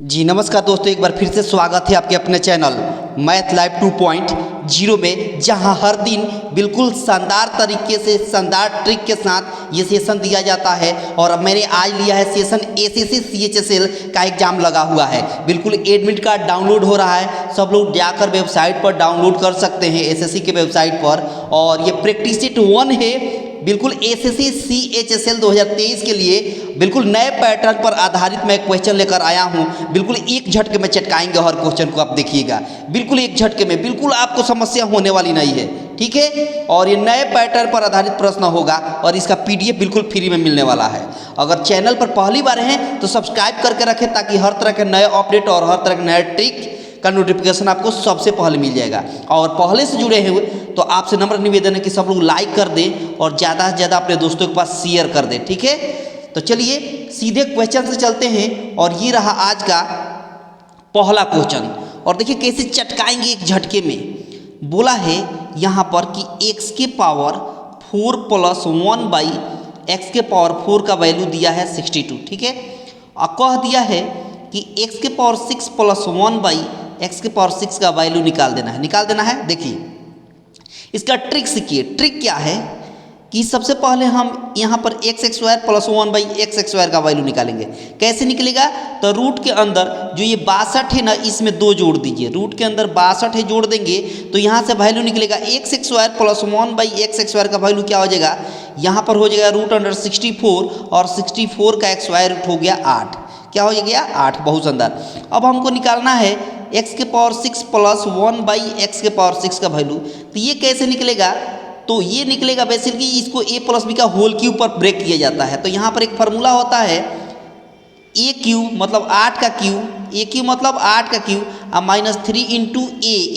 जी नमस्कार दोस्तों, एक बार फिर से स्वागत है आपके अपने चैनल मैथ लाइव 2.0 में, जहां हर दिन बिल्कुल शानदार तरीके से शानदार ट्रिक के साथ ये सेशन दिया जाता है। और अब मैंने आज लिया है सेशन एसएससी सीएचएसएल का एग्जाम लगा हुआ है। बिल्कुल एडमिट कार्ड डाउनलोड हो रहा है, सब लोग जाकर वेबसाइट पर डाउनलोड कर सकते हैं एसएससी के वेबसाइट पर। और ये प्रैक्टिस सेट 1 है, बिल्कुल एसएससी सीएचएसएल 2023 के लिए बिल्कुल नए पैटर्न पर आधारित मैं क्वेश्चन लेकर आया हूं। बिल्कुल एक झटके में चटकाएंगे हर क्वेश्चन को, आप देखिएगा बिल्कुल एक झटके में, बिल्कुल आपको समस्या होने वाली नहीं है, ठीक है। और ये नए पैटर्न पर आधारित प्रश्न होगा और इसका पीडीएफ बिल्कुल फ्री में मिलने वाला है। अगर चैनल पर पहली बार हैं तो सब्सक्राइब करके रखें, ताकि हर तरह के नए अपडेट और हर तरह के नए ट्रिक का नोटिफिकेशन आपको सबसे पहले मिल जाएगा। और पहले से जुड़े हुए तो आपसे नम्र निवेदन है कि सब लोग लाइक कर दें और ज़्यादा से ज़्यादा अपने दोस्तों के पास शेयर कर दें, ठीक है। तो चलिए सीधे क्वेश्चन से चलते हैं। और ये रहा आज का पहला क्वेश्चन, और देखिए कैसे चटकाएंगे एक झटके में। बोला है यहाँ पर कि x के पावर 4 + 1 बाई एक्स के पावर 4 का वैल्यू दिया है 62, ठीक है। और कह दिया है कि x के पावर 6 + 1 बाई एक्स के पावर 6 का वैल्यू निकाल देना है। देखिए इसका ट्रिक सीखिए। ट्रिक क्या है कि सबसे पहले हम यहाँ पर x² + 1 बाई x² का वैल्यू निकालेंगे। कैसे निकलेगा? तो रूट के अंदर जो ये 62 है ना, इसमें 2 जोड़ दीजिए। रूट के अंदर 62 है, जोड़ देंगे तो यहाँ से वैल्यू निकलेगा x² + 1 बाई x² का वैल्यू क्या हो जाएगा? यहाँ पर हो जाएगा √64, और 64 का स्क्वायर रूट हो गया 8। क्या हो गया? 8। बहुत शानदार। अब हमको निकालना है x के पावर 6 + 1 बाई एक्स के पावर 6 का वैल्यू। तो ये कैसे निकलेगा? तो ये निकलेगा बेसिकली इसको a + b का होल क्यूब पर ब्रेक किया जाता है। तो यहाँ पर एक फार्मूला होता है a क्यूब मतलब 8 का क्यूब, a क्यूब मतलब 8 का क्यूब, और -3 ×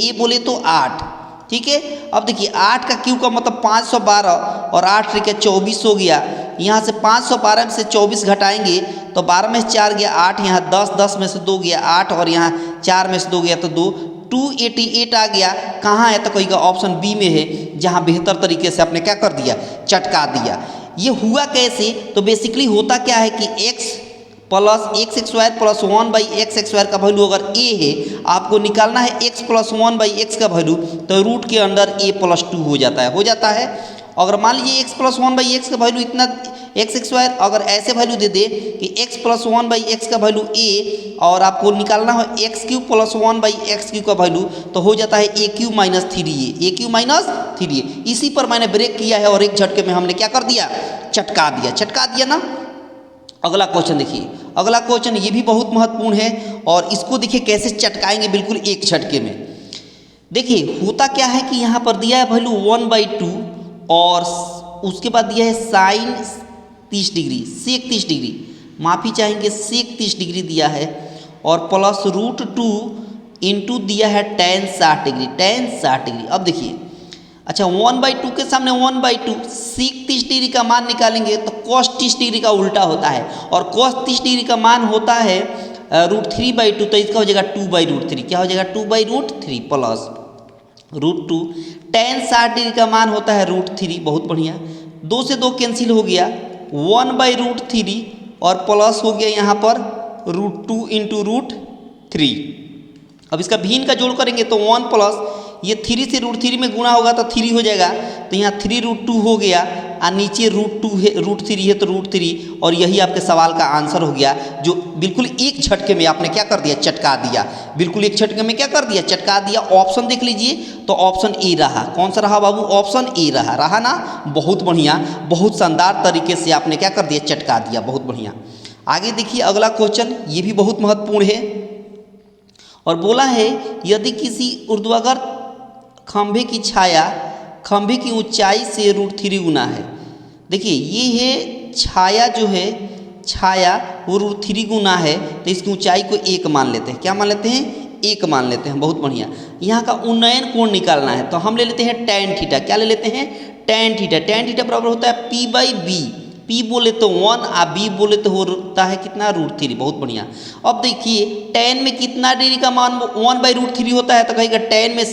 a बोले तो 8, ठीक है। अब देखिए 8 का क्यूब का मतलब 512, और 8 × 24 हो गया। यहाँ से 512 में से 24 घटाएंगे तो 12 में से 4 गया 8, यहाँ 10 में से 2 गया 8, और यहाँ 4 में से 2 गया तो 2, 288 आ गया। कहाँ है? तो कहेगा ऑप्शन बी में है, जहाँ बेहतर तरीके से आपने क्या कर दिया? चटका दिया। ये हुआ कैसे? तो बेसिकली होता क्या है कि x + x² + 1 बाई x² का वैल्यू अगर a है, आपको निकालना है x + 1 बाई x का वैल्यू, तो रूट के अंदर a + 2 हो जाता है। अगर मान लीजिए x + 1 बाई x का वैल्यू इतना x², अगर ऐसे वैल्यू दे दे कि x + 1 बाई x का वैल्यू a, और आपको निकालना हो x³ + 1 बाई x³ का वैल्यू, तो हो जाता है a³ - 3a, a³ - 3a। इसी पर मैंने ब्रेक किया है और एक झटके में हमने क्या कर दिया? चटका दिया ना। अगला क्वेश्चन देखिए। अगला क्वेश्चन ये भी बहुत महत्वपूर्ण है, और इसको देखिए कैसे चटकाएंगे बिल्कुल एक झटके में। देखिए होता क्या है कि यहाँ पर दिया है वैल्यू 1/2, और उसके बाद दिया है साइन 30 डिग्री, सेक 30 डिग्री, माफ़ी चाहेंगे सेक 30 डिग्री दिया है, और प्लस √2 इंटू दिया है tan 60 डिग्री, tan 60 डिग्री। अब देखिए अच्छा 1/2 के सामने 1/2, सेक 30 डिग्री का मान निकालेंगे तो cos 30 डिग्री का उल्टा होता है, और cos 30 डिग्री का मान होता है √3/2, तो इसका हो जाएगा 2/√3। क्या हो जाएगा? 2/√3 प्लस √2, tan 60 डिग्री का मान होता है √3। बहुत बढ़िया, 2 से 2 कैंसिल हो गया, 1/√3, और प्लस हो गया यहाँ पर √2 इंटू √3। अब इसका भिन्न का जोड़ करेंगे तो 1 प्लस ये 3 से √3 में गुणा होगा तो 3 हो जाएगा, तो यहाँ 3√2 हो गया, और नीचे √2 है, √3 है तो √3, और यही आपके सवाल का आंसर हो गया, जो बिल्कुल एक झटके में आपने क्या कर दिया? चटका दिया। बिल्कुल एक झटके में क्या कर दिया? चटका दिया। ऑप्शन देख लीजिए, तो ऑप्शन ए रहा। कौन सा रहा बाबू? ऑप्शन ए रहा ना। बहुत बढ़िया, बहुत शानदार तरीके से आपने क्या कर दिया? चटका दिया। बहुत बढ़िया। आगे देखिए अगला क्वेश्चन, ये भी बहुत महत्वपूर्ण है, और बोला है यदि किसी ऊर्ध्वाधर खंभे की छाया खंभे की ऊंचाई से √3 गुना है। देखिए ये है छाया, जो है छाया वो √3 गुना है, तो इसकी ऊंचाई को 1 मान लेते हैं। क्या मान लेते हैं? 1 मान लेते हैं। बहुत बढ़िया। यहाँ का उन्नयन कोण निकालना है, तो हम ले लेते हैं tan थीटा। क्या ले लेते हैं? tan theta. tan थीटा बराबर होता है p/b। p बोले तो 1, और b बोले तो होता है कितना? √3। बहुत बढ़िया। अब देखिए tan में कितना डिग्री का मान 1/√3 होता है, तो कहेगा tan में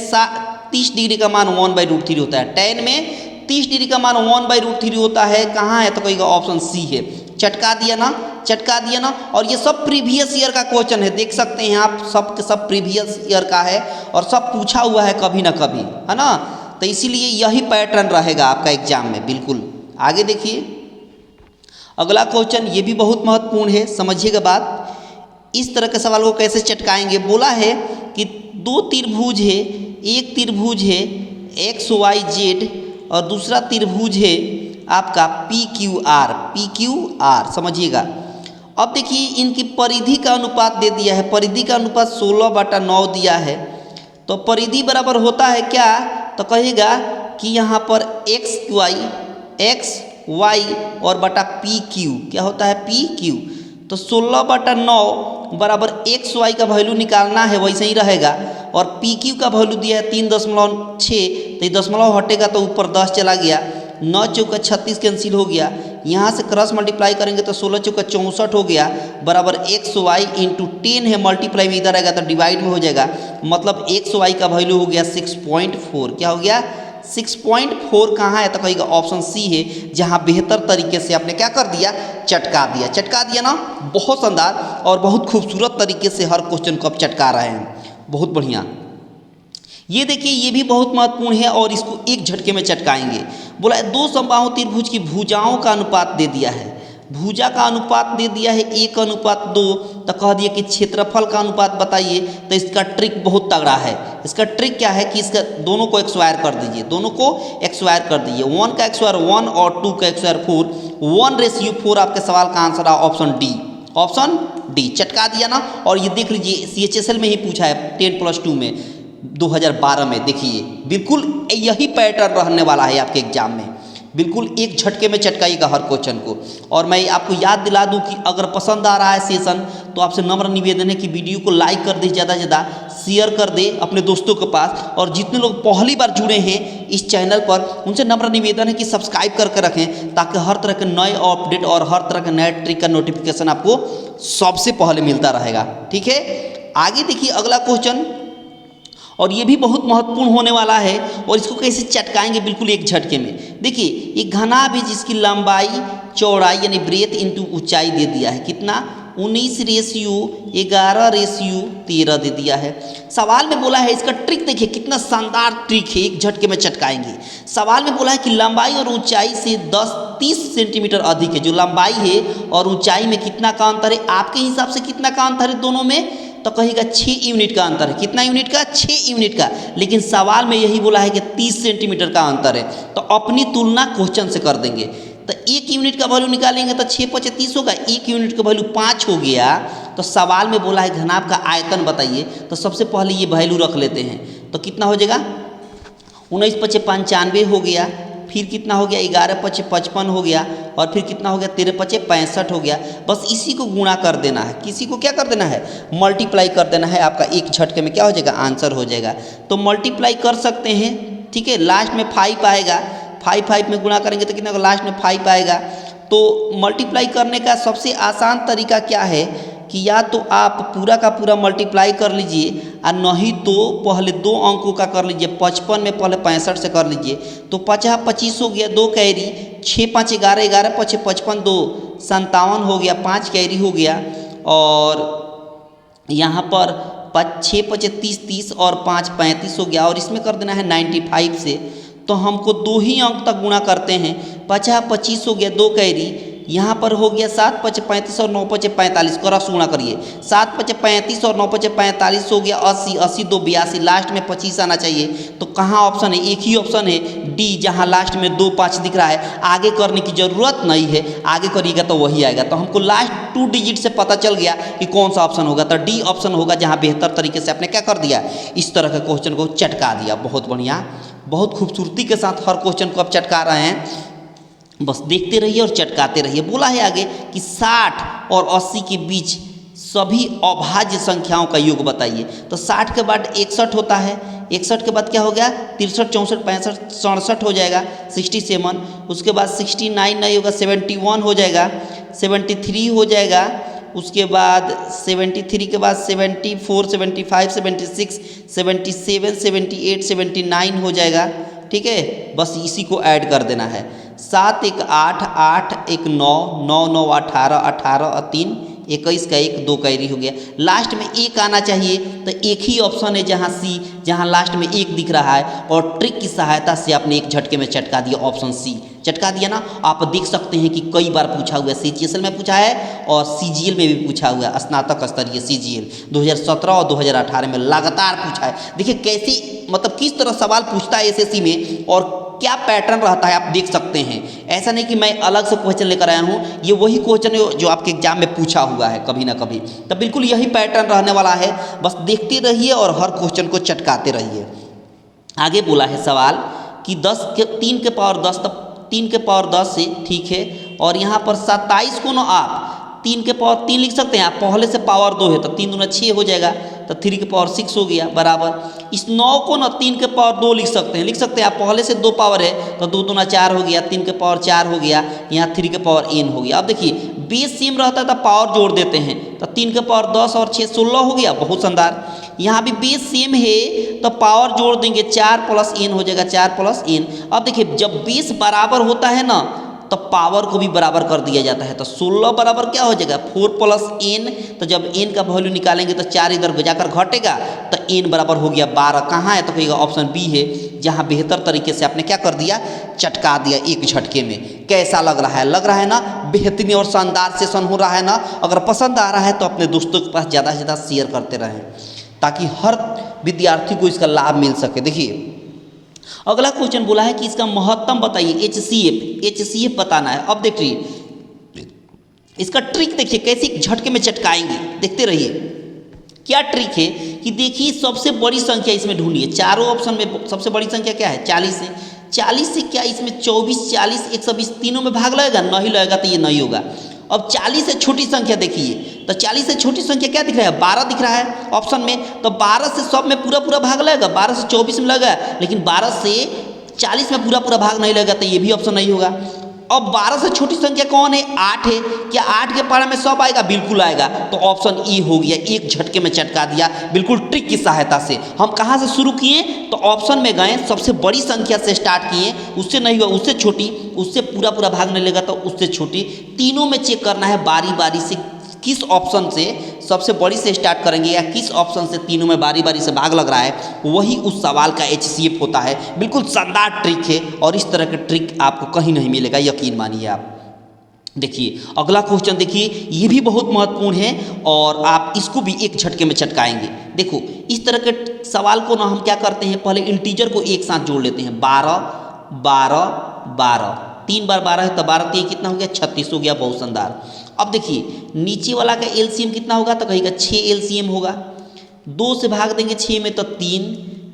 30 डिग्री का मान 1/√3 होता है। tan में 30 डिग्री का मान 1/√3 होता है। कहाँ है? तो कहेगा ऑप्शन सी है। चटका दिया ना। चटका दिया ना। और ये सब प्रीवियस ईयर का क्वेश्चन है, देख सकते हैं आप, सब के सब प्रीवियस ईयर का है और सब पूछा हुआ है कभी ना कभी, है ना। तो इसीलिए यही पैटर्न रहेगा आपका एग्जाम में। बिल्कुल आगे देखिए, अगला क्वेश्चन ये भी बहुत महत्वपूर्ण है, समझिएगा बात। इस तरह के सवाल को कैसे चटकाएंगे, बोला है कि दो त्रिभुज है, एक त्रिभुज है XYZ और दूसरा त्रिभुज है आपका PQR। समझिएगा। अब देखिए इनकी परिधि का अनुपात दे दिया है, परिधि का अनुपात 16/9 दिया है। तो परिधि बराबर होता है क्या, तो कहेगा कि यहाँ पर x y और बटा PQ क्या होता है PQ। तो 16/9 बराबर XY का वैल्यू निकालना है, वैसे ही रहेगा। और PQ का वैल्यू दिया है 3.6, तो ये दशमलव हटेगा तो ऊपर 10 चला गया, 9 चौका 36 कैंसिल हो गया। यहाँ से क्रॉस मल्टीप्लाई करेंगे तो 16 चौका 64 हो गया, बराबर XY इंटू 10 है, मल्टीप्लाई में इधर आएगा तो डिवाइड में हो जाएगा। मतलब XY का वैल्यू हो गया 6.4। क्या हो गया 6.4। कहाँ है, तो कहेगा ऑप्शन सी है, जहाँ बेहतर तरीके से आपने क्या कर दिया, चटका दिया ना। बहुत शानदार और बहुत खूबसूरत तरीके से हर क्वेश्चन को आप चटका रहे हैं, बहुत बढ़िया। ये देखिए ये भी बहुत महत्वपूर्ण है और इसको एक झटके में चटकाएंगे। बोला है दो समबाहु त्रिभुज की भुजाओं का अनुपात दे दिया है, भुजा का अनुपात दे दिया है 1:2। तो कह दिया कि क्षेत्रफल का अनुपात बताइए। तो इसका ट्रिक बहुत तगड़ा है। इसका ट्रिक क्या है कि इसका दोनों को एक्सवायर कर दीजिए, दोनों को एक्सवायर कर दीजिए। 1 का एक्सवायर 1 और 2 का एक्सवायर 4, 1:4 आपके सवाल का आंसर है ऑप्शन डी। चटका दिया ना। और ये देख लीजिए CHSL में ही पूछा है 10+2 में 2012 में। देखिए बिल्कुल यही पैटर्न रहने वाला है आपके एग्जाम में, बिल्कुल एक झटके में चटकाइएगा हर क्वेश्चन को। और मैं आपको याद दिला दूं कि अगर पसंद आ रहा है सेशन तो आपसे नम्र निवेदन है कि वीडियो को लाइक कर दे, ज़्यादा से ज़्यादा शेयर कर दे अपने दोस्तों के पास। और जितने लोग पहली बार जुड़े हैं इस चैनल पर उनसे नम्र निवेदन है कि सब्सक्राइब करके रखें, ताकि हर तरह के नए अपडेट और हर तरह के नए ट्रिक का नोटिफिकेशन आपको सबसे पहले मिलता रहेगा। ठीक है, आगे देखिए अगला क्वेश्चन, और ये भी बहुत महत्वपूर्ण होने वाला है। और इसको कैसे चटकाएंगे, बिल्कुल एक झटके में। देखिए एक घना भी जिसकी लंबाई चौड़ाई यानी ब्रेथ इंटू ऊंचाई दे दिया है, कितना 19:11:13 दे दिया है। सवाल में बोला है, इसका ट्रिक देखिए कितना शानदार ट्रिक है, एक झटके में चटकाएंगे। सवाल में बोला है कि लंबाई और ऊंचाई से 10-30 सेंटीमीटर अधिक है। जो लंबाई है और ऊंचाई में कितना का अंतर है, आपके हिसाब से कितना का अंतर है दोनों में, तो कहेगा 6 यूनिट का अंतर है। कितना यूनिट का, 6 यूनिट का। लेकिन सवाल में यही बोला है कि 30 सेंटीमीटर का अंतर है। तो अपनी तुलना क्वेश्चन से कर देंगे। तो 1 यूनिट का वैल्यू निकालेंगे तो 6×5 = 30 होगा, 1 यूनिट का वैल्यू 5 हो गया। तो सवाल में बोला है घनाभ का आयतन बताइए। तो सबसे पहले ये वैल्यू रख लेते हैं, तो कितना हो जाएगा 19×5 = 95 हो गया। फिर कितना हो गया 11×5 = 55 हो गया। और फिर कितना हो गया 13×5 = 65 हो गया। बस इसी को गुणा कर देना है, किसी को क्या कर देना है, मल्टीप्लाई कर देना है। आपका एक झटके में क्या हो जाएगा, आंसर हो जाएगा। तो मल्टीप्लाई कर सकते हैं, ठीक है। लास्ट में 5 आएगा, 5 में गुणा करेंगे तो कितना होगा, लास्ट में 5 आएगा। तो मल्टीप्लाई करने का सबसे आसान तरीका क्या है कि या तो आप पूरा का पूरा मल्टीप्लाई कर लीजिए, और नहीं तो पहले 2 अंकों का कर लीजिए। 55 में पहले 65 से कर लीजिए। तो 50×25 हो गया, 2 कैरी, 6×5 = 11, 11×5 = 55, 2 57 हो गया, 5 कैरी हो गया। और यहाँ पर 6×5 = 30, 30 और 5 = 35 हो गया। और इसमें कर देना है 95 से। तो हमको 2 ही अंक तक गुणा करते हैं। 50×25 हो गया, 2 कैरी, यहाँ पर हो गया 7×5 = 35 और 9×5 = 45, क्रॉस गुणा करिए। 7×5 = 35 और 9×5 = 45 हो गया 80, 80 2 82, लास्ट में 25 आना चाहिए। तो कहाँ ऑप्शन है, एक ही ऑप्शन है डी, जहाँ लास्ट में 2 5 दिख रहा है। आगे करने की ज़रूरत नहीं है, आगे करिएगा तो वही आएगा। तो हमको लास्ट 2 डिजिट से पता चल गया कि कौन सा ऑप्शन होगा। तो डी ऑप्शन होगा, जहाँ बेहतर तरीके से आपने क्या कर दिया, इस तरह के क्वेश्चन को चटका दिया। बहुत बढ़िया, बहुत खूबसूरती के साथ हर क्वेश्चन को आप चटका रहे हैं। बस देखते रहिए और चटकाते रहिए। बोला है आगे कि 60 और 80 के बीच सभी अभाज्य संख्याओं का योग बताइए। तो 60 के बाद 61 होता है, 61 के बाद क्या हो गया 63, 64, 65, 67 हो जाएगा, 67। उसके बाद 69 नहीं होगा, 71 हो जाएगा, 73 हो जाएगा। उसके बाद 73 के बाद 74, 75, 76, 77, 78, 79 हो जाएगा। ठीक है, बस इसी को ऐड कर देना है। 7 1 8, 8 1 9, 9 9 18, 18 और 3 21 का 1, 2 कैरी हो गया। लास्ट में 1 आना चाहिए, तो एक ही ऑप्शन है जहाँ सी, जहाँ लास्ट में 1 दिख रहा है, और ट्रिक की सहायता से आपने एक झटके में चटका दिया, ऑप्शन सी चटका दिया ना। आप देख सकते हैं कि कई बार पूछा हुआ है, CGSL में पूछा है और CGL में भी पूछा हुआ है, स्नातक स्तरीय CGL 2017 और 2018 में लगातार पूछा है। देखिए कैसी, मतलब किस तरह सवाल पूछता है SSC में और क्या पैटर्न रहता है, आप देख सकते हैं। ऐसा नहीं कि मैं अलग से क्वेश्चन लेकर आया हूँ, ये वही क्वेश्चन है जो आपके एग्जाम में पूछा हुआ है कभी ना कभी, तो बिल्कुल यही पैटर्न रहने वाला है। बस देखते रहिए और हर क्वेश्चन को चटकाते रहिए। आगे बोला है सवाल कि 3 के पावर 10, तब 3 के पावर 10 से ठीक है, और यहाँ पर 27 को ना आप 3 के पावर 3 लिख सकते हैं। आप पहले से पावर 2 है तो 3 दूना 6 हो जाएगा, तो 3 के पावर 6 हो गया बराबर। इस 9 को ना 3 के पावर 2 लिख सकते हैं। आप पहले से 2 पावर है तो 2 दूना 4 हो गया, 3 के पावर 4 हो गया, यहाँ 3 के पावर n हो गया। अब देखिए बेस सेम रहता है तो पावर जोड़ देते हैं, तो 3 के पावर 10 और 6 16 हो गया, बहुत शानदार। यहाँ भी बेस सेम है तो पावर जोड़ देंगे, 4 + n हो जाएगा, 4 + n। अब देखिए जब बेस बराबर होता है ना तो पावर को भी बराबर कर दिया जाता है, तो 16 बराबर क्या हो जाएगा 4 + n। तो जब n का वैल्यू निकालेंगे तो 4 इधर जाकर घटेगा, तो n बराबर हो गया 12। कहाँ है, तो कहेगा ऑप्शन बी है, जहाँ बेहतर तरीके से आपने क्या कर दिया, चटका दिया एक झटके में। कैसा लग रहा है, लग रहा है ना बेहतरीन और शानदार सेशन हो रहा है ना। अगर पसंद आ रहा है तो अपने दोस्तों के पास ज़्यादा से ज़्यादा शेयर करते रहें, ताकि हर विद्यार्थी को इसका लाभ मिल सके। देखिए अगला क्वेश्चन बोला है कि इसका महत्तम बताइए, HCF बताना है। अब देखिए इसका ट्रिक देखिए कैसे झटके में चटकाएंगे, देखते रहिए। क्या ट्रिक है कि देखिए सबसे बड़ी संख्या इसमें ढूंढिए। चारों ऑप्शन में सबसे बड़ी संख्या क्या है, 40 है। 40 से क्या इसमें 24, 40, 120 तीनों में भाग लगेगा, नहीं लगेगा तो ये नहीं होगा। अब 40 से छोटी संख्या देखिए, तो 40 से छोटी संख्या क्या दिख रहा है, 12 दिख रहा है ऑप्शन में। तो 12 से सब में पूरा भाग लगेगा, 12 से 24 में लगेगा, लेकिन 12 से 40 में पूरा भाग नहीं लगेगा, तो ये भी ऑप्शन नहीं होगा। अब 12 से छोटी संख्या कौन है, 8 है। क्या 8 के पारा में सब आएगा, बिल्कुल आएगा, तो ऑप्शन ई हो गया। एक झटके में चटका दिया, बिल्कुल ट्रिक की सहायता से। हम कहाँ से शुरू किए, तो ऑप्शन में गए, सबसे बड़ी संख्या से स्टार्ट किए, उससे नहीं हुआ, उससे छोटी, उससे पूरा भाग नहीं लेगा तो उससे छोटी। तीनों में चेक करना है बारी बारी से, किस ऑप्शन से सबसे बड़ी से स्टार्ट करेंगे या किस ऑप्शन से तीनों में बारी बारी से भाग लग रहा है, वही उस सवाल का HCF होता है। बिल्कुल शानदार ट्रिक है और इस तरह के ट्रिक आपको कहीं नहीं मिलेगा, यकीन मानिए आप। देखिए अगला क्वेश्चन देखिए, ये भी बहुत महत्वपूर्ण है और आप इसको भी एक झटके में चटकाएंगे। देखो इस तरह के सवाल को ना हम क्या करते हैं, पहले इंटीजर को एक साथ जोड़ लेते हैं। 12 12 12, 3 बार 12 है तो 12 3 कितना हो गया, 36 हो गया, बहुत शानदार। अब देखिए नीचे वाला का LCM कितना होगा, तो कहेगा 6 LCM होगा। 2 से भाग देंगे 6 में तो 3,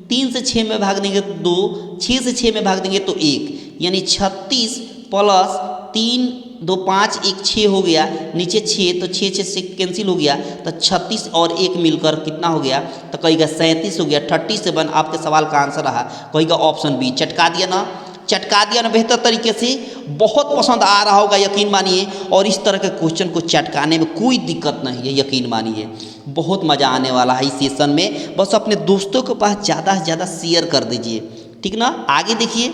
3 से 6 में भाग देंगे तो 2, 6 से 6 में भाग देंगे तो 1, यानी 36 + 3 2 5 1 6 हो गया। नीचे 6 तो 6 से कैंसिल हो गया, तो 36 और 1 मिलकर कितना हो गया, तो कहेगा 37 हो गया। 37 आपके सवाल का आंसर रहा, कहेगा ऑप्शन बी। चटका दिया ना, चटका दिया ना बेहतर तरीके से। बहुत पसंद आ रहा होगा, यकीन मानिए। और इस तरह के क्वेश्चन को चटकाने में कोई दिक्कत नहीं है, यकीन मानिए। बहुत मज़ा आने वाला है इस सेशन में। बस अपने दोस्तों के पास ज़्यादा से ज़्यादा शेयर कर दीजिए, ठीक ना। आगे देखिए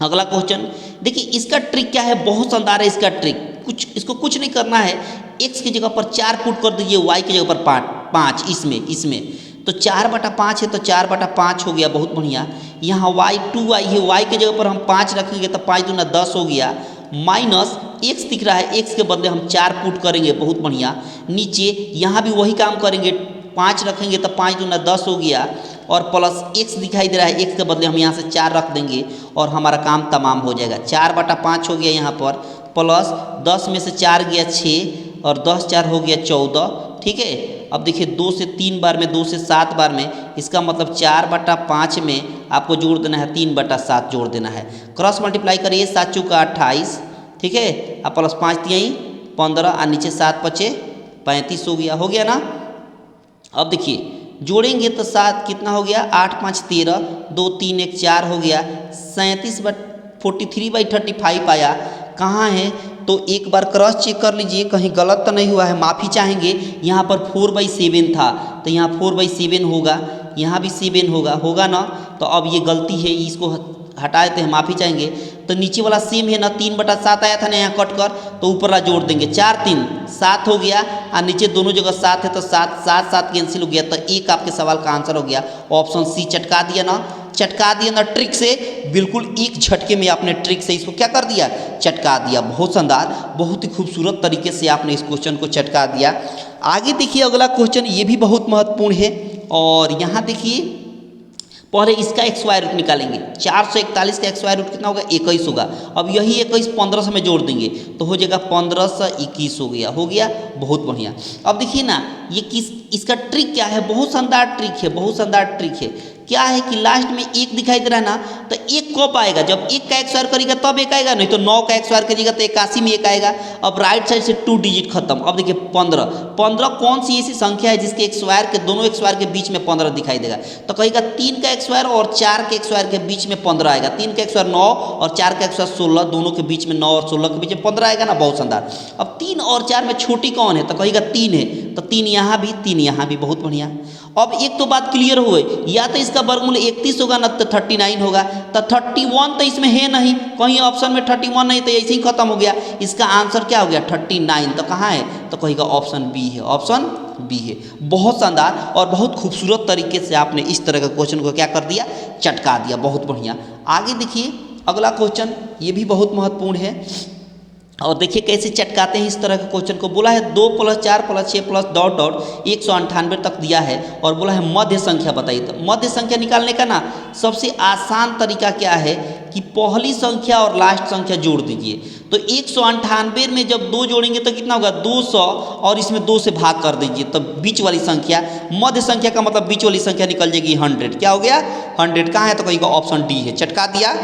अगला क्वेश्चन, देखिए इसका ट्रिक क्या है, बहुत शानदार है इसका ट्रिक। इसको कुछ नहीं करना है, x की जगह पर 4 पुट कर दीजिए, y की जगह पर 5। इसमें तो 4/5 है तो 4/5 हो गया, बहुत बढ़िया। यहाँ y है, y की जगह पर हम 5 रखेंगे तो 5 दूना 10 हो गया, माइनस x दिख रहा है, x के बदले हम 4 पुट करेंगे, बहुत बढ़िया। नीचे यहाँ भी वही काम करेंगे, 5 रखेंगे तो 5 दूना 10 हो गया, और प्लस x दिखाई दे रहा है, x के बदले हम यहाँ से 4 रख देंगे और हमारा काम तमाम हो जाएगा। 4/5 हो गया यहाँ पर, प्लस 10 में से 4 गया 6 और 10 4 हो गया 14, ठीक है। अब देखिए 2 से 3 बार में, 2 से 7 बार में, इसका मतलब 4/5 में आपको जोड़ देना है 3/7 जोड़ देना है। क्रॉस मल्टीप्लाई करिए, 7 चौका 28, ठीक है, अब प्लस 5 तिहाई 15 और नीचे 7 5 35 हो गया ना। अब देखिए जोड़ेंगे तो 7 कितना हो गया, 8 5 13, 2 3 1 4 हो गया, 37/43/35 आया। कहाँ है, तो एक बार क्रॉस चेक कर लीजिए, कहीं गलत तो नहीं हुआ है, माफ़ी चाहेंगे। यहाँ पर 4/7 था तो यहाँ 4/7 होगा, यहाँ भी 7 होगा ना। तो अब ये गलती है, इसको हटा देते हैं, माफ़ी चाहेंगे। तो नीचे वाला सेम है ना, 3/7 आया था ना यहाँ कट कर, तो ऊपर वाला जोड़ देंगे, 4 3 7 हो गया, और नीचे दोनों जगह 7 है तो 7 7 7 कैंसिल हो गया, तो एक आपके सवाल का आंसर हो गया ऑप्शन सी। चटका दिया ना, चटका दिया ना ट्रिक से, बिल्कुल एक झटके में आपने ट्रिक से इसको क्या कर दिया, चटका दिया। बहुत शानदार, बहुत ही खूबसूरत तरीके से आपने इस क्वेश्चन को चटका दिया। आगे देखिए अगला क्वेश्चन, ये भी बहुत महत्वपूर्ण है, और यहाँ देखिए पहले इसका एक स्क्वायर रूट निकालेंगे। 441 का एक स्क्वायर रूट कितना होगा, 21 होगा। अब यही 21 1500 में जोड़ देंगे तो हो जाएगा 1521 हो गया, हो गया, बहुत बढ़िया। अब देखिए ना ये इसका ट्रिक क्या है, बहुत शानदार ट्रिक है, बहुत शानदार ट्रिक है। क्या है कि लास्ट में एक दिखाई दे रहा है ना, तो एक कब आएगा, जब एक का एक स्क्वायर करेगा तब एक आएगा, नहीं तो 9 का एक स्क्वायर करिएगा तो 81 में एक आएगा। अब राइट साइड से 2 डिजिट खत्म। अब देखिए 15 कौन सी ऐसी संख्या है जिसके एक स्क्वायर के दोनों एक स्क्वायर के बीच में 15 दिखाई देगा, तो कहेगा 3 का एक स्क्वायर और 4 के एक स्क्वायर के बीच में 15 आएगा। 3 का एक स्क्वायर 9 और 4 का एक स्क्वायर 16, दोनों के बीच में 9 और 16 के बीच में 15 आएगा ना, बहुत शानदार। अब 3 और 4 में छोटी कौन है, तो कहेगा 3 है, तो 3 यहाँ भी 3 यहाँ भी, बहुत बढ़िया। अब एक तो बात क्लियर हो गई, या तो इसका वर्गमूल 31 होगा ना तो 39 होगा, तो 31 तो इसमें है नहीं, कहीं ऑप्शन में 31 नहीं, तो ऐसे ही खत्म हो गया। इसका आंसर क्या हो गया 39, तो कहाँ है, तो कहेगा ऑप्शन बी है, ऑप्शन बी है। बहुत शानदार और बहुत खूबसूरत तरीके से आपने इस तरह के क्वेश्चन को क्या कर दिया, चटका दिया, बहुत बढ़िया। आगे देखिए अगला क्वेश्चन, ये भी बहुत महत्वपूर्ण है, और देखिए कैसे चटकाते हैं इस तरह के क्वेश्चन को। बोला है 2 + 4 + 6 + ... 198 तक दिया है, और बोला है मध्य संख्या बताइए। तो मध्य संख्या निकालने का ना सबसे आसान तरीका क्या है कि पहली संख्या और लास्ट संख्या जोड़ दीजिए। तो 198 में जब 2 जोड़ेंगे तो कितना होगा 200, और इसमें 2 से भाग कर दीजिए, तो बीच वाली संख्या, मध्य संख्या का मतलब बीच वाली संख्या निकल जाएगी 100। क्या हो गया 100, कहाँ है, तो कहेगा ऑप्शन डी है। चटका दिया,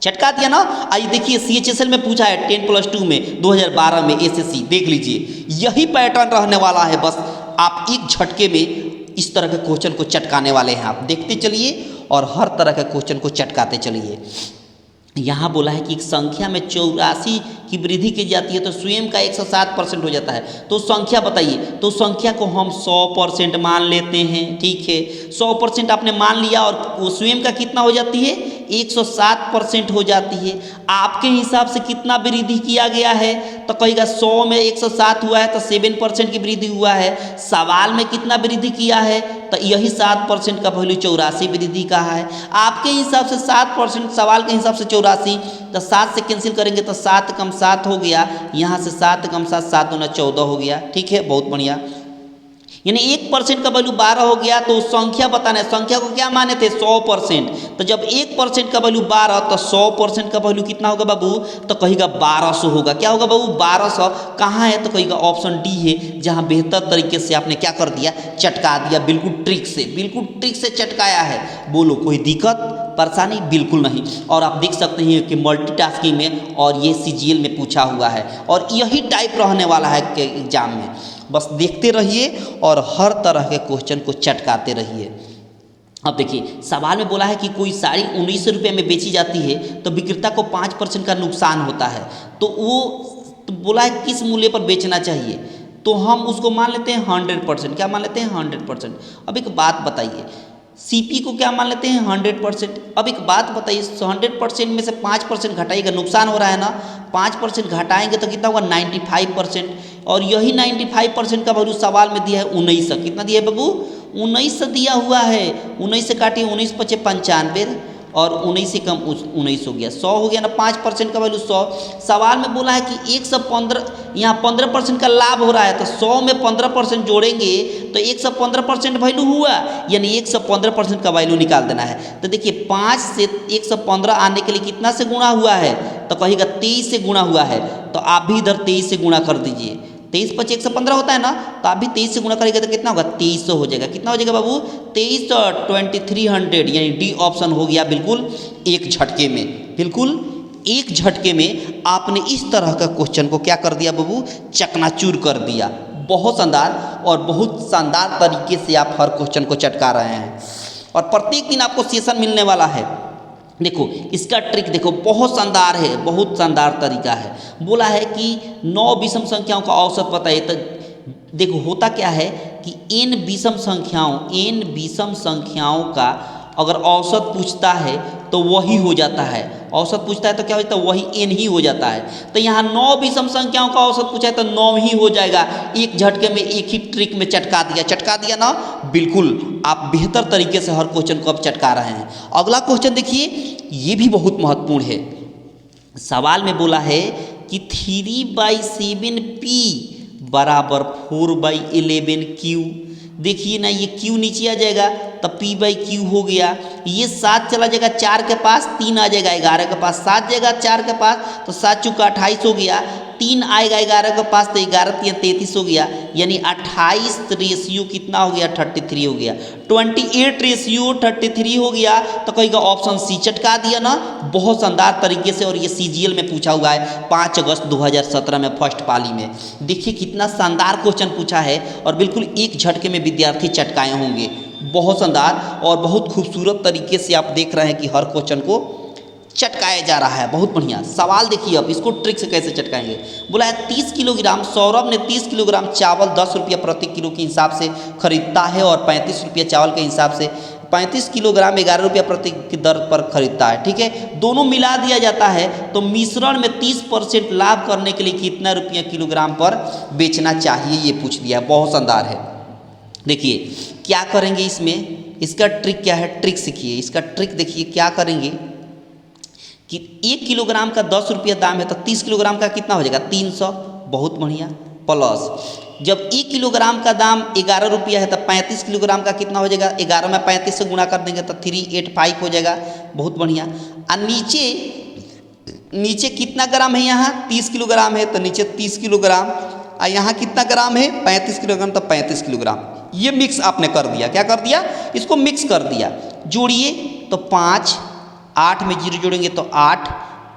चटका दिया ना। आइए देखिए CHSL में पूछा है 10+2 में 2012 में SSC, देख लीजिए यही पैटर्न रहने वाला है, बस आप एक झटके में इस तरह के क्वेश्चन को चटकाने वाले हैं। आप देखते चलिए और हर तरह के क्वेश्चन को चटकाते चलिए। यहाँ बोला है कि एक संख्या में 84 की वृद्धि की जाती है तो स्वयं का 107% हो जाता है, तो संख्या बताइए। तो संख्या को हम 100% मान लेते हैं, ठीक है, 100% आपने मान लिया, और वो स्वयं का कितना हो जाती है 107% हो जाती है। आपके हिसाब से कितना वृद्धि किया गया है, तो कहेगा 100 में 107 हुआ है तो 7% की वृद्धि हुआ है। सवाल में कितना वृद्धि किया है, तो यही 7% का वैल्यू 84 वृद्धि का है। आपके हिसाब से 7%, सवाल के हिसाब से 84, तो 7 से कैंसिल करेंगे तो 7 कम 7 हो गया, यहाँ से 7 कम 7 7 दूना 14 हो गया, ठीक है, बहुत बढ़िया। यानी 1% का वैल्यू 12 हो गया, तो संख्या बताना है, संख्या को क्या माने थे 100%, तो जब 1% का वैल्यू 12 तो 100% का वैल्यू कितना होगा बाबू, तो कहेगा 1200 होगा। क्या होगा बाबू 1200, कहाँ है, तो कहेगा ऑप्शन डी है, जहाँ बेहतर तरीके से आपने क्या कर दिया, चटका दिया, बिल्कुल ट्रिक से, बिल्कुल ट्रिक से चटकाया है। बोलो कोई दिक्कत परेशानी, बिल्कुल नहीं। और आप देख सकते हैं कि मल्टीटास्किंग में और ये CGL में पूछा हुआ है, और यही टाइप रहने वाला है के एग्जाम में। बस देखते रहिए और हर तरह के क्वेश्चन को चटकाते रहिए। अब देखिए सवाल में बोला है कि कोई साड़ी 1900 रुपये में बेची जाती है तो विक्रेता को 5% का नुकसान होता है, तो वो तो बोला है किस मूल्य पर बेचना चाहिए, तो हम उसको मान लेते हैं 100%। क्या मान लेते हैं 100%। अब एक बात बताइए, CP को क्या मान लेते हैं 100%। अब एक बात बताइए 100% में से 5% घटाइएगा, नुकसान हो रहा है ना, 5% घटाएंगे तो कितना होगा 95%, और यही 95% का वैल्यू सवाल में दिया है 1900। कितना दिया है बाबू 1900 दिया हुआ है, 19 से काटिए 19 × 5 = 95, और 19 से कम 19 हो गया, 100 हो गया ना, 5% का वैल्यू 100। सवाल में बोला है कि 115, यहाँ 15% का लाभ हो रहा है, तो 100 में 15% जोड़ेंगे तो 115% वैल्यू हुआ, यानी 115% का वैल्यू निकाल देना है। तो देखिए 5 से 115 आने के लिए कितना से गुणा हुआ है, तो कहेगा 23 से गुणा हुआ है, तो आप भी इधर 23 से गुणा कर दीजिए। 23 × 5 = 115 होता है ना, तो आप भी 23 से गुणा करेंगे तो कितना होगा 2300 हो जाएगा। कितना हो जाएगा बाबू 2300, 2300, यानी डी ऑप्शन हो गया बिल्कुल एक झटके में, बिल्कुल एक झटके में आपने इस तरह का क्वेश्चन को क्या कर दिया बाबू, चकनाचूर कर दिया। बहुत शानदार और बहुत शानदार तरीके से आप हर क्वेश्चन को चटका रहे हैं, और प्रत्येक दिन आपको सेशन मिलने वाला है। देखो इसका ट्रिक देखो, बहुत शानदार है, बहुत शानदार तरीका है। बोला है कि 9 विषम संख्याओं का औसत बताइए, तो देखो होता क्या है कि n विषम संख्याओं का अगर औसत पूछता है तो वही हो जाता है, औसत पूछता है तो क्या होता है, वही n ही हो जाता है। तो यहाँ 9 विषम संख्याओं का औसत पूछा है तो 9 ही हो जाएगा। एक झटके में एक ही ट्रिक में चटका दिया ना, बिल्कुल आप बेहतर तरीके से हर क्वेश्चन को अब चटका रहे हैं। अगला क्वेश्चन देखिए, ये भी बहुत महत्वपूर्ण है। सवाल में बोला है कि 3/7p बराबर 4/11q। देखिए ना, ये q नीचे आ जाएगा तो p/q हो गया। ये 7 चला जाएगा 4 के पास, 3 आ जाएगा 11 के पास, 7 जाएगा 4 के पास तो 7 चुका 28 हो गया, 3 आएगा 11 के पास तो 11 3 33 हो गया, यानी 28 रेशियो कितना हो गया, 33 हो गया। 28 रेशियो 33 हो गया तो कहेगा ऑप्शन सी, चटका दिया ना बहुत शानदार तरीके से। और ये CGL में पूछा हुआ है 5 अगस्त 2017 में फर्स्ट पाली में। देखिए कितना शानदार क्वेश्चन पूछा है और बिल्कुल एक झटके में विद्यार्थी चटकाए होंगे। बहुत शानदार और बहुत खूबसूरत तरीके से आप देख रहे हैं कि हर क्वेश्चन को चटकाया जा रहा है। बहुत बढ़िया सवाल। देखिए अब इसको ट्रिक से कैसे चटकाएंगे। बोला है 30 किलोग्राम, सौरभ ने 30 किलोग्राम चावल 10 रुपया प्रति किलो के हिसाब से खरीदता है और 35 रुपया चावल के हिसाब से 35 किलोग्राम 11 रुपया प्रति की दर पर खरीदता है। ठीक है, दोनों मिला दिया जाता है तो मिश्रण में 30% लाभ करने के लिए कितना रुपया किलोग्राम पर बेचना चाहिए, ये पूछ दिया। बहुत शानदार है। देखिए क्या करेंगे इसमें, इसका ट्रिक क्या है, ट्रिक सीखिए। इसका ट्रिक देखिए क्या करेंगे कि 1 किलोग्राम का 10 रुपया दाम है तो 30 किलोग्राम का कितना हो जाएगा, 300। बहुत बढ़िया। प्लस जब 1 किलोग्राम का दाम 11 रुपया है तो 35 किलोग्राम का कितना हो जाएगा, 11 में 35 से गुणा कर देंगे तो 385 हो जाएगा। बहुत बढ़िया। और नीचे कितना ग्राम है, यहाँ 30 किलोग्राम है तो नीचे 30 किलोग्राम, और यहाँ कितना ग्राम है 35 किलोग्राम तो 35 किलोग्राम। ये मिक्स आपने कर दिया। क्या कर दिया, इसको मिक्स कर दिया। जोड़िए तो 5, 8 में 0 जोड़ेंगे तो 8,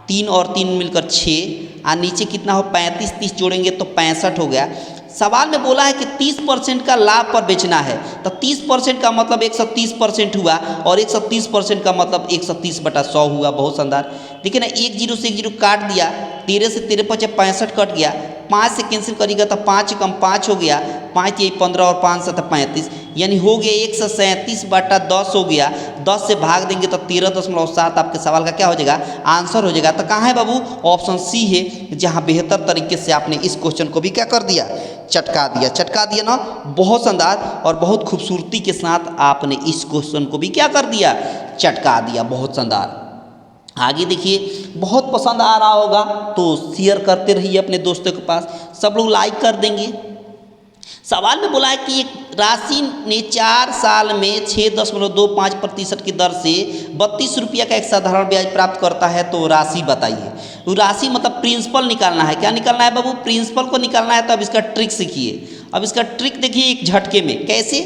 3 और 3 मिलकर 6, और नीचे कितना हो 35, 30 जोड़ेंगे तो 65 हो गया। सवाल में बोला है कि 30% का लाभ पर बेचना है तो 30% का मतलब 130% हुआ और 130% का मतलब 130/100 हुआ। बहुत शानदार। देखिए ना, 1 0 से 1 0 काट दिया, 13 से 13 5 65 कट गया, 5 से कैंसिल करिएगा तो 5 कम 5 हो गया, 5 ये 15 और 5 7 35, यानी हो गया 137/10 हो गया। 10 से भाग देंगे तो 13.7 आपके सवाल का क्या हो जाएगा, आंसर हो जाएगा। तो कहाँ है बाबू, ऑप्शन सी है, जहाँ बेहतर तरीके से आपने इस क्वेश्चन को भी क्या कर दिया, चटका दिया। चटका दिया ना, बहुत शानदार और बहुत खूबसूरती के साथ आपने इस क्वेश्चन को भी क्या कर दिया, चटका दिया। बहुत शानदार। आगे देखिए, बहुत पसंद आ रहा होगा तो शेयर करते रहिए अपने दोस्तों के पास, सब लोग लाइक कर देंगे। सवाल में बोला है कि एक राशि ने 4 साल में 6.25% की दर से 32 रुपया का एक साधारण ब्याज प्राप्त करता है, तो राशि बताइए। तो राशि मतलब प्रिंसिपल निकालना है। क्या निकालना है बाबू, प्रिंसिपल को निकालना है। तो अब इसका ट्रिक सीखिए। अब इसका ट्रिक देखिए एक झटके में कैसे।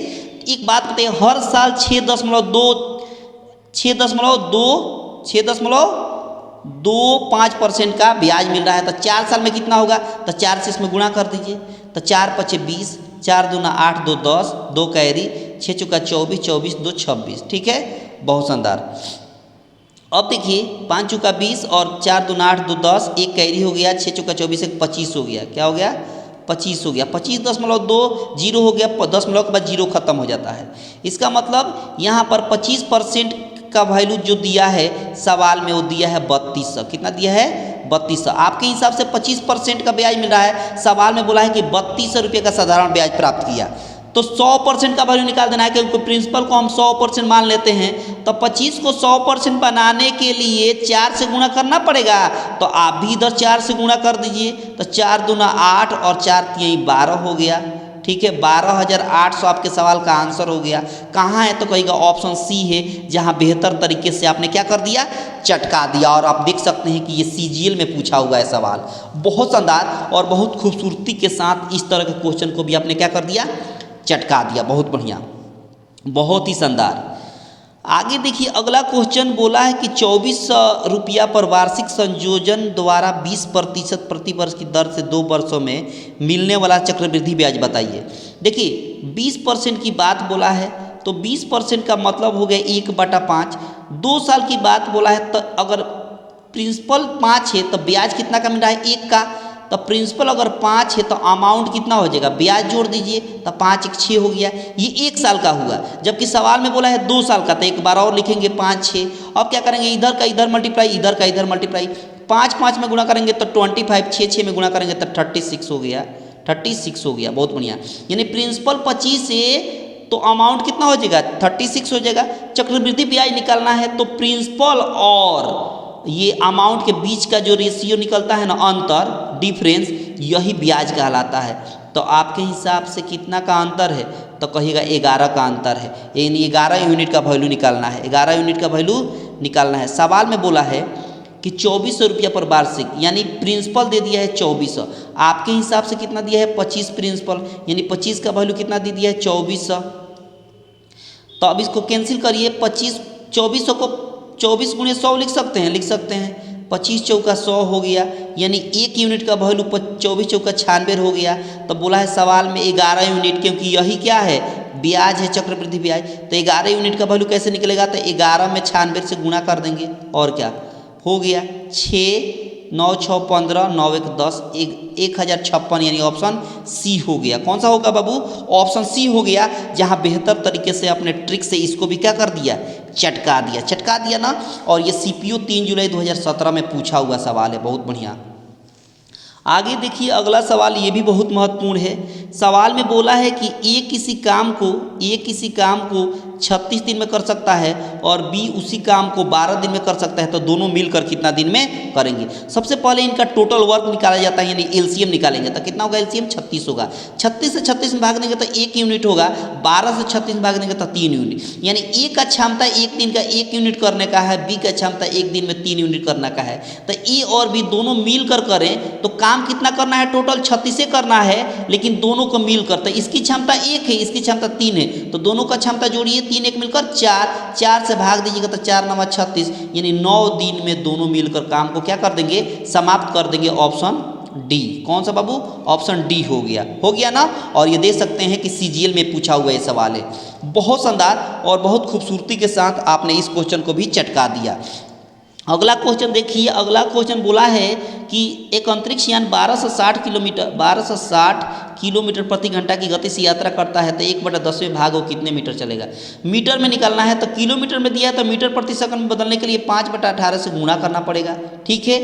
एक बात बताइए, हर साल 6.25% का ब्याज मिल रहा है तो 4 साल में कितना होगा, तो 4 से इसमें गुणा कर दीजिए तो 4 5 20, 4 दूना 8, 2 10, 2 कैरी, 6 चौका 24, 24 2 26। ठीक है, बहुत शानदार। अब देखिए 5 चौका 20 और 4 दूना 8, 2 10, 1 कैरी हो गया, 6 चौका 24 1 25 हो गया। क्या हो गया, 25 हो गया। 25.2 जीरो हो गया, 10 के बाद जीरो खत्म हो जाता है। इसका मतलब यहाँ पर 25% का वैल्यू जो दिया है सवाल में, वो दिया है 3200। कितना दिया है, 3200। आपके हिसाब से 25% का ब्याज मिल रहा है। सवाल में बोला है कि 3200 रुपये का साधारण ब्याज प्राप्त किया, तो 100% का वैल्यू निकाल देना है, क्योंकि प्रिंसिपल को हम 100% मान लेते हैं। तो 25 को 100% बनाने के लिए 4 से गुणा करना पड़ेगा, तो आप भी इधर 4 से गुणा कर दीजिए तो 4 दूना 8 और 4 3 12 हो गया। ठीक है, 12,800 आपके सवाल का आंसर हो गया। कहाँ है, तो कहेगा ऑप्शन सी है, जहाँ बेहतर तरीके से आपने क्या कर दिया, चटका दिया। और आप देख सकते हैं कि ये CGL में पूछा हुआ है सवाल। बहुत शानदार और बहुत खूबसूरती के साथ इस तरह के क्वेश्चन को भी आपने क्या कर दिया, चटका दिया। बहुत बढ़िया, बहुत ही शानदार। आगे देखिए, अगला क्वेश्चन बोला है कि 2400 रुपया पर वार्षिक संयोजन द्वारा 20% प्रति वर्ष की दर से 2 वर्षों में मिलने वाला चक्रवृद्धि ब्याज बताइए। देखिए 20% की बात बोला है तो 20% का मतलब हो गया 1/5। 2 साल की बात बोला है तो अगर प्रिंसिपल 5 है तो ब्याज कितना का मिल रहा है, 1 का। तो प्रिंसिपल अगर 5 है तो अमाउंट कितना हो जाएगा, ब्याज जोड़ दीजिए तो 5 1 6 हो गया, ये 1 साल का हुआ। जबकि सवाल में बोला है 2 साल का, तो एक बार और लिखेंगे 5 6। अब क्या करेंगे, इधर का इधर मल्टीप्लाई, इधर का इधर मल्टीप्लाई, 5 5 में गुणा करेंगे तो 25, 6 6 में गुणा करेंगे तो 36 हो गया, 36 हो गया। बहुत बढ़िया, यानी प्रिंसिपल 25 है तो अमाउंट कितना हो जाएगा, 36 हो जाएगा। चक्रवृद्धि ब्याज निकालना है तो प्रिंसिपल और ये अमाउंट के बीच का जो रेशियो निकलता है ना, अंतर, डिफरेंस, यही ब्याज कहलाता है। तो आपके हिसाब से कितना का अंतर है, तो कहिएगा 11 का अंतर है, यानी 11 यूनिट का वैल्यू निकालना है, 11 यूनिट का वैल्यू निकालना है। सवाल में बोला है कि 2400 रुपया पर वार्षिक, यानी प्रिंसिपल दे दिया है 2400, आपके हिसाब से कितना दिया है 25 प्रिंसिपल, यानी 25 का वैल्यू कितना दे दिया है 2400। तो अब इसको कैंसिल करिए, 2400 को 24 गुणे 100 लिख सकते हैं, लिख सकते हैं, 25 चौका 100 हो गया, यानी 1 यूनिट का वैल्यू 24 चौका 96 हो गया। तो बोला है सवाल में 11 यूनिट, क्योंकि यही क्या है, ब्याज है, चक्रवृद्धि ब्याज। तो 11 यूनिट का वैल्यू कैसे निकलेगा, तो 11 में 96 से गुणा कर देंगे, और क्या हो गया 6 9 6 15 9 1 10 1056, यानी ऑप्शन सी हो गया। कौन सा होगा बाबू, ऑप्शन सी हो गया, जहां बेहतर तरीके से अपने ट्रिक से इसको भी क्या कर दिया, चटका दिया, चटका दिया ना। और ये सीपीओ 3 जुलाई 2017 में पूछा हुआ सवाल है, बहुत बढ़िया। आगे देखिए अगला सवाल, ये भी बहुत महत्वपूर्ण है। सवाल में बोला है कि ए किसी काम को 36 दिन में कर सकता है और बी उसी काम को 12 दिन में कर सकता है, तो दोनों मिलकर कितना दिन में करेंगे। सबसे पहले इनका टोटल वर्क निकाला जाता है, यानी एलसीएम निकालेंगे, तो कितना होगा एलसीएम 36 होगा। 36 से 36 में भाग देंगे तो 1 यूनिट होगा, 12 से 36 में भाग देंगे तो 3 यूनिट, यानी ए का क्षमता 1 दिन का 1 यूनिट करने का है, बी का क्षमता 1 दिन में 3 यूनिट करने का है। तो ए और बी दोनों मिलकर करें तो काम कितना करना है, टोटल 36 करना है, लेकिन दोनों को मिलकर, तो इसकी क्षमता 1 है, इसकी क्षमता 3 है, तो दोनों का क्षमता जोड़िए, 3 1 मिलकर 4, 4 से भाग दीजिएगा तो 4 9 36, यानी 9 दिन में दोनों मिलकर काम को क्या कर देंगे, समाप्त कर देंगे। ऑप्शन डी, कौन सा बाबू, ऑप्शन डी हो गया ना। और ये दे सकते हैं कि सीजीएल में पूछा हुआ ये सवाल है। बहुत शानदार और बहुत खूबसूरती के साथ आपने इस क्वेश्चन को भी चटका दिया। अगला क्वेश्चन देखिए, अगला क्वेश्चन बोला है कि एक अंतरिक्ष यान 1260 किलोमीटर प्रति घंटा की गति से यात्रा करता है, तो 1/10वें भाग वो कितने मीटर चलेगा। मीटर में निकालना है, तो किलोमीटर में दिया है तो मीटर प्रति सेकंड में बदलने के लिए 5/18 से गुणा करना पड़ेगा, ठीक है।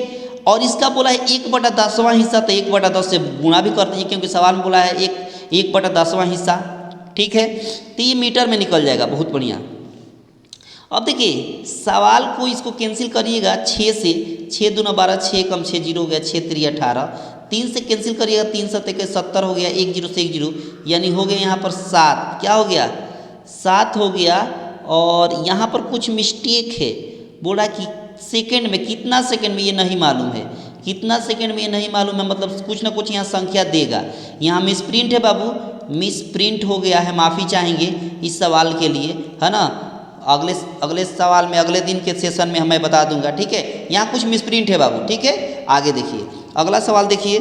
और इसका बोला है 1/10वां हिस्सा, तो 1/10 से गुणा भी कर दीजिए, क्योंकि सवाल में बोला है 1/10वां हिस्सा, ठीक है। तो ये मीटर में निकल जाएगा, बहुत बढ़िया। अब देखिए सवाल को इसको कैंसिल करिएगा 6 से, 6 दूना 12, 6 कम 6 जीरो हो गया, 6 3 18, 3 से कैंसिल करिएगा, 3 7 70 हो गया, 1 0 से 1 0, यानी हो गया यहाँ पर 7, क्या हो गया 7 हो गया। और यहाँ पर कुछ मिस्टेक है, बोला कि सेकंड में, कितना सेकंड में ये नहीं मालूम है, कितना सेकंड में ये नहीं मालूम है, मतलब कुछ ना कुछ यहाँ संख्या देगा। यहाँ मिस प्रिंट है बाबू, मिस प्रिंट हो गया है, माफ़ी चाहेंगे इस सवाल के लिए, है ना। अगले सवाल में, अगले दिन के सेशन में मैं बता दूंगा, ठीक है। यहाँ कुछ मिसप्रिंट है बाबू, ठीक है। आगे देखिए अगला सवाल देखिए।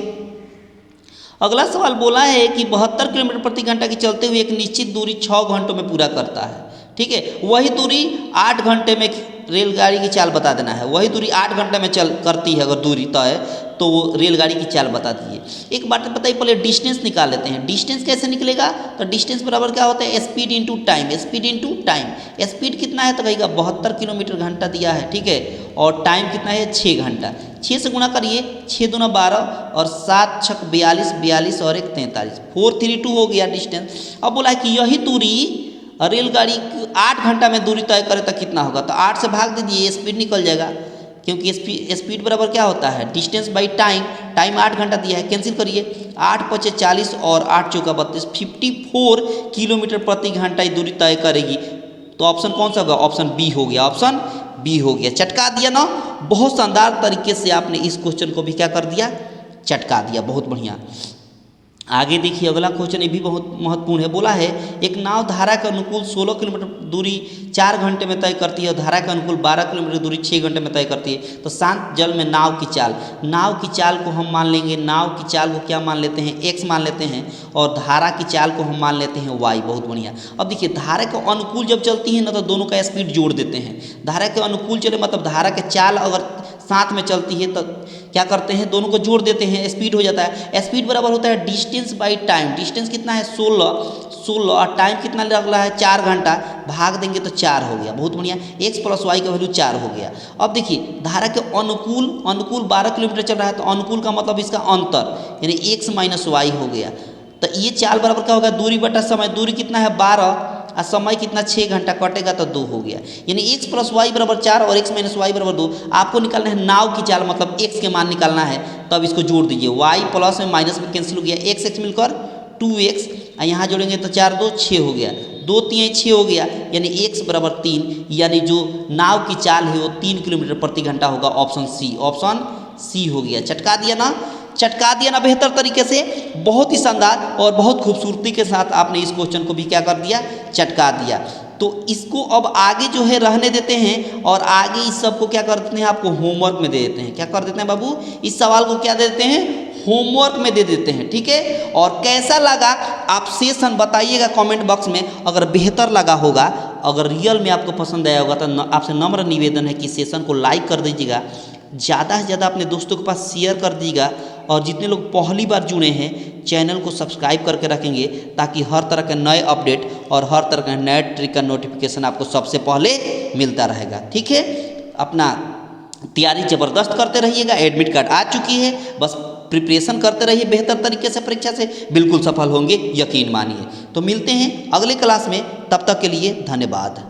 अगला सवाल बोला है कि 72 किलोमीटर प्रति घंटा की चलते हुए एक निश्चित दूरी 6 घंटों में पूरा करता है, ठीक है। वही दूरी 8 घंटे में रेलगाड़ी की चाल बता देना है, वही दूरी 8 घंटे में चल करती है, अगर दूरी तय तो वो रेलगाड़ी की चाल बता दीजिए। एक बात बताइए, पहले डिस्टेंस निकाल लेते हैं। डिस्टेंस कैसे निकलेगा, तो डिस्टेंस बराबर क्या होता है, speed into time, speed into time. Speed कितना है, तो कहेगा 72 किलोमीटर घंटा दिया है, ठीक है। और टाइम कितना है 6 घंटा, 6 से गुणा करिए, 6 दूना 12 और 7 6 42, 42 और 1 43, 432 हो गया डिस्टेंस। अब बोला है कि यही दूरी रेलगाड़ी 8 घंटा में दूरी तय करे तो कितना होगा, तो 8 से भाग दीजिए, स्पीड निकल जाएगा, क्योंकि स्पीड बराबर क्या होता है डिस्टेंस बाई टाइम, टाइम 8 घंटा दिया है, कैंसिल करिए, 8 × 5 = 40 और 8 × 4 = 32, 54 किलोमीटर प्रति घंटा दूरी तय करेगी। तो ऑप्शन कौन सा होगा, ऑप्शन बी हो गया, ऑप्शन बी हो गया। चटका दिया ना, बहुत शानदार तरीके से आपने इस क्वेश्चन को भी क्या कर दिया, चटका दिया, बहुत बढ़िया। आगे देखिए अगला क्वेश्चन, ये भी बहुत महत्वपूर्ण है। बोला है एक नाव धारा के अनुकूल 16 किलोमीटर दूरी 4 घंटे में तय करती है और धारा के अनुकूल 12 किलोमीटर दूरी 6 घंटे में तय करती है, तो शांत जल में नाव की चाल, नाव की चाल को हम मान लेंगे, नाव की चाल को क्या मान लेते हैं, x मान लेते हैं, और धारा की चाल को हम मान लेते हैं y, बहुत बढ़िया। अब देखिए धारा के अनुकूल जब चलती है ना, तो दोनों का स्पीड जोड़ देते हैं। धारा के अनुकूल चले मतलब धारा के चाल अगर साथ में चलती है तो क्या करते हैं, दोनों को जोड़ देते हैं, स्पीड हो जाता है। स्पीड बराबर होता है डिस्टेंस बाई टाइम। डिस्टेंस कितना है 16 और टाइम कितना लग रहा है 4 घंटा, भाग देंगे तो 4 हो गया। बहुत बढ़िया, x प्लस वाई का वैल्यू 4 हो गया। अब देखिए धारा के अनुकूल 12 किलोमीटर चल रहा है, तो अनुकूल का मतलब इसका अंतर यानी x माइनस वाई हो गया। तो ये चाल बराबर क्या होगा, दूरी बटा समय। दूरी कितना है 12 और समय कितना 6 घंटा, कटेगा तो 2 हो गया। यानी x प्लस वाई बराबर 4 और x माइनस वाई बराबर 2। आपको निकालना है नाव की चाल, मतलब x के मान निकालना है। तब इसको जोड़ दीजिए, y प्लस में माइनस में कैंसिल हो गया, x मिलकर 2x, यहाँ जोड़ेंगे तो 4 2 6 हो गया, 2 3 6 हो गया, यानी x बराबर 3। यानी जो नाव की चाल है वो 3 किलोमीटर प्रति घंटा होगा। ऑप्शन सी हो गया। चटका दिया ना बेहतर तरीके से, बहुत ही शानदार और बहुत खूबसूरती के साथ आपने इस क्वेश्चन को भी क्या कर दिया, चटका दिया। तो इसको अब आगे जो है रहने देते हैं और आगे इस सब को क्या कर देते हैं, आपको होमवर्क में दे देते हैं। क्या कर देते हैं बाबू, इस सवाल को क्या दे देते हैं, होमवर्क में दे देते हैं। ठीक है, और कैसा लगा आप सेशन बताइएगा कमेंट बॉक्स में। अगर बेहतर लगा होगा, अगर रियल में आपको पसंद आया होगा, तो आपसे नम्र निवेदन है कि सेशन को लाइक कर दीजिएगा, ज़्यादा से ज़्यादा अपने दोस्तों के पास शेयर कर दीजिएगा। और जितने लोग पहली बार जुड़े हैं चैनल को सब्सक्राइब करके रखेंगे, ताकि हर तरह के नए अपडेट और हर तरह के नए ट्रिक का नोटिफिकेशन आपको सबसे पहले मिलता रहेगा। ठीक है, अपना तैयारी ज़बरदस्त करते रहिएगा। एडमिट कार्ड आ चुकी है, बस प्रिपरेशन करते रहिए बेहतर तरीके से, परीक्षा से बिल्कुल सफल होंगे, यकीन मानिए। तो मिलते हैं अगले क्लास में, तब तक के लिए धन्यवाद।